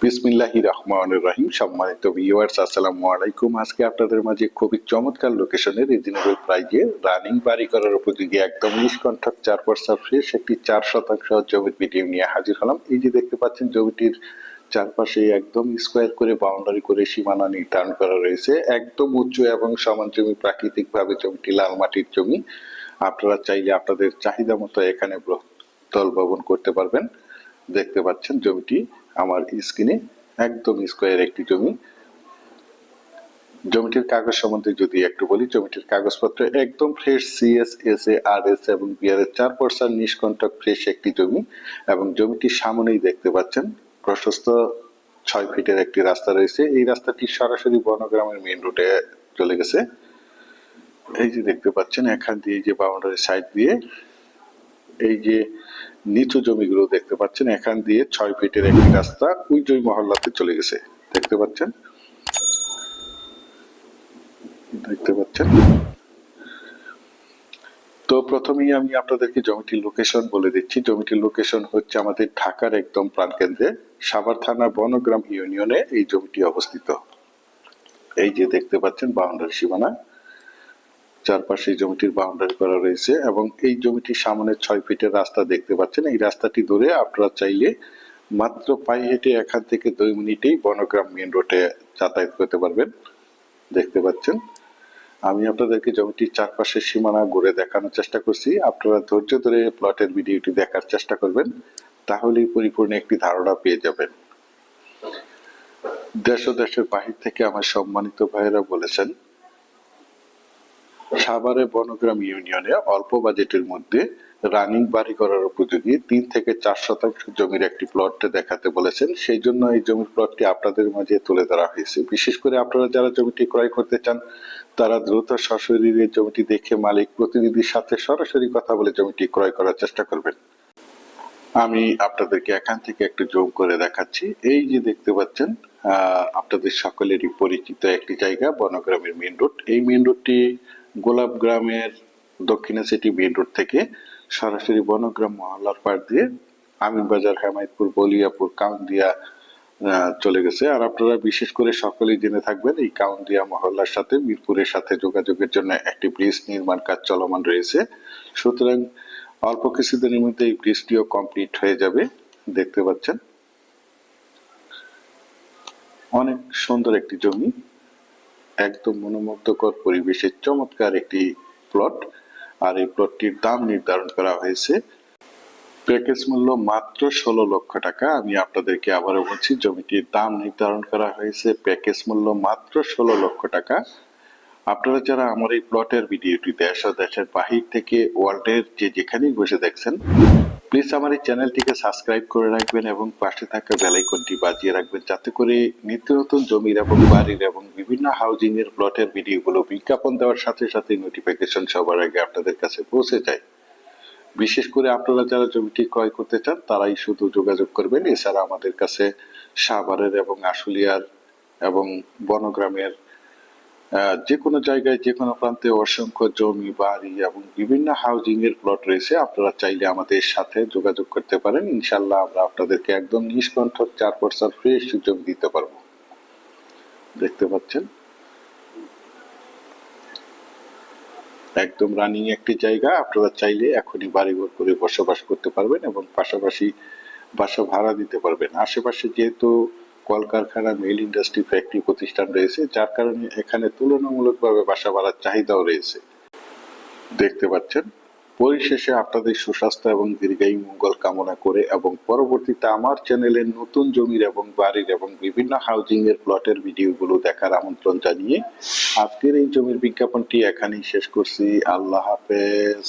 বিসমিল্লাহির রহমানির রহিম। সম্মানিত ভিউয়ার্স, আসসালামু আলাইকুম। আজকে আপনাদের মাঝে খুবই চমৎকার লোকেশনের রিজনেবল প্রাইজে রানিং বাড়ি করার উপযোগী একদম নিষ্কণ্ঠক 4% ফ্রেশ একটি 4% জমির ভিডিও নিয়ে হাজির হলাম। এই যে দেখতে পাচ্ছেন, জমিটির চারপাশে একদম স্কোয়ার করে বাউন্ডারি করে সীমানা নির্ধারণ করা রয়েছে। একদম উঁচু এবং সমান জমি, প্রাকৃতিক ভাবে জমিটি লাল মাটির জমি। আপনারা চাইলে আপনাদের চাহিদা মতো এখানে বহুতল ভবন করতে পারবেন। দেখতে পাচ্ছেন জমিটি আমার স্ক্রিনে একদম স্কোয়ার একটি জমি। জমিটির কাগজ সম্বন্ধে যদি একটু বলি, জমিটির কাগজপত্র একদম ফ্রেশ, সিএস, এসএ, আরএস এবং বিআরএস 4% নিষ্কণ্টক ফ্রেশ একটি জমি। এবং জমিটির সামনেই দেখতে পাচ্ছেন প্রশস্ত 6 ফিটের একটি রাস্তা রয়েছে। এই রাস্তাটি সরাসরি বনগ্রামের মেইন রোডে চলে গেছে। এই যে দেখতে পাচ্ছেন, এখান দিয়ে যে বাউন্ডারি সাইড দিয়ে এই যে নিচু জমিগুলো দেখতে পাচ্ছেন, এখান দিয়ে 6 ফিটের একটি রাস্তা ওই জমি মহল্লাতে চলে গেছে। দেখতে পাচ্ছেন। তো প্রথমেই আমি আপনাদেরকে জমিটির লোকেশন বলে দিচ্ছি। জমিটির লোকেশন হচ্ছে আমাদের ঢাকার একদম প্রাণকেন্দ্রে সাভার থানা বনগ্রাম ইউনিয়নে এই জমিটি অবস্থিত। এই যে দেখতে পাচ্ছেন বাউন্ডারি সীমানা, চারপাশে জমিটির বাউন্ডারি করা রয়েছে এবং এই জমিটির সামনে 6 ফিটের রাস্তা দেখতে পাচ্ছেন। এই রাস্তাটি ধরে আপনারা চাইলে মাত্র পায়ে হেঁটে এখান থেকে 2 মিনিটেই বনগ্রাম মেইন রোডে যাতায়াত করতে পারবেন। দেখতে পাচ্ছেন, আমি আপনাদেরকে জমিটির চারপাশের সীমানা ঘুরে দেখানোর চেষ্টা করছি। আপনারা ধৈর্য ধরে প্লটের ভিডিওটি দেখার চেষ্টা করবেন, তাহলেই পরিপূর্ণ একটি ধারণা পেয়ে যাবেন। দেশ ও দেশের বাহির থেকে আমার সম্মানিত ভাইয়েরা বলেছেন, সাভারে বনগ্রাম ইউনিয়নে অল্প বাজেটের মধ্যে রানিং বাড়ি করার উপযোগী 3 থেকে 4% জমির একটি প্লট দেখাতে বলেছেন। সেই জন্য এই জমির প্লটটি আপনাদের মাঝে তুলে ধরা হয়েছে। বিশেষ করে আপনারা যারা জমিটি ক্রয় করতে চান, তারা দ্রুত সশরীরে জমিটি দেখে মালিক প্রতিনিধির সাথে সরাসরি কথা বলে জমিটি ক্রয় করার চেষ্টা করবেন। আমি আপনাদেরকে এখান থেকে একটু জুম করে দেখাচ্ছি। এই যে দেখতে পাচ্ছেন, আপনাদের সকলেরই পরিচিত একটি জায়গা বনগ্রামের মেইন রোড। এই মেইন রোডটি গোলাপ গ্রামের দক্ষিণে সিটি মেইন রোড থেকে সরাসরি বনগ্রাম মহল্লার পাশ দিয়ে আমিনবাজার, হেমায়তপুর, বলিয়াপুর, কাউন্দিয়া চলে গেছে। আর আপনারা বিশেষ করে সকলেই জেনে থাকবেন, এই কাউন্দিয়া মহল্লার সাথে মিরপুরের সাথে যোগাযোগের জন্য একটি ব্রিজ নির্মাণ কাজ চলমান রয়েছে। সুতরাং অল্প কিছুদিনের মধ্যে এই ব্রিজটিও কমপ্লিট হয়ে যাবে। দেখতে পাচ্ছেন, অনেক সুন্দর একটি জমি, একদম মনোমুগ্ধকর পরিবেশের চমৎকার একটি প্লট। আর এই প্লটটির দাম নির্ধারণ করা হয়েছে প্যাকেজ মূল্য মাত্র 16 লক্ষ টাকা। আমি আপনাদেরকে আবারও বলছি, জমিটির দাম নির্ধারণ করা হয়েছে প্যাকেজ মূল্য মাত্র 16 লক্ষ টাকা। আপনারা যারা আমার এই প্লটের ভিডিওটি দেশ ও দেশের বাহির থেকে ওয়ার্ল্ডের যেখানেই বসে দেখছেন, প্লিজ আমার এই চ্যানেলটিকে সাবস্ক্রাইব করে রাখবেন এবং পাশে থাকা বেল আইকনটি বাজিয়ে রাখবেন, যাতে করে নিত্য নতুন জমির এবং বাড়ির এবং বিভিন্ন হাউজিং এর প্লটের ভিডিওগুলো বিজ্ঞাপন দেওয়ার সাথে সাথে নোটিফিকেশন সবার আগে আপনাদের কাছে পৌঁছে যায়। বিশেষ করে আপনারা যারা জমিটি ক্রয় করতে চান, তারাই শুধু যোগাযোগ করবেন। এছাড়া আমাদের কাছে সাভারের এবং আশুলিয়ার এবং বনগ্রামের যে কোনো জায়গায় যে কোনো প্রান্তে অসংখ্য জমি, বাড়ি এবং বিভিন্ন হাউজিং এর প্লট রয়েছে। আপনারা চাইলে আমাদের সাথে যোগাযোগ করতে পারেন। ইনশাল্লাহ আমরা আপনাদেরকে একদম নিষ্কণ্ঠক 4% ফ্রেশ জমি দিতে পারবো। দেখতে পাচ্ছেন, একদম রানিং একটি জায়গা। আপনারা চাইলে এখনই বাড়িঘর করে বসবাস করতে পারবেন এবং পাশাপাশি বাসা ভাড়া দিতে পারবেন। আশেপাশে যেহেতু কলকারখানা, মেইল ইন্ডাস্ট্রি, ফ্যাক্টরি প্রতিষ্ঠান রয়েছে, যার কারণে এখানে তুলনামূলকভাবে বাসা ভাড়ার চাহিদাও রয়েছে। দেখতে পাচ্ছেন, পরিশেষে আপনাদের সুস্বাস্থ্য এবং দীর্ঘায়ু মঙ্গল কামনা করে এবং পরবর্তীতে আমার চ্যানেলের নতুন জমির এবং বাড়ির এবং বিভিন্ন হাউজিং এর প্লটের ভিডিওগুলো দেখার আমন্ত্রণ জানিয়ে আজকের এই জমির বিজ্ঞাপনটি এখানেই শেষ করছি। আল্লাহ হাফেজ।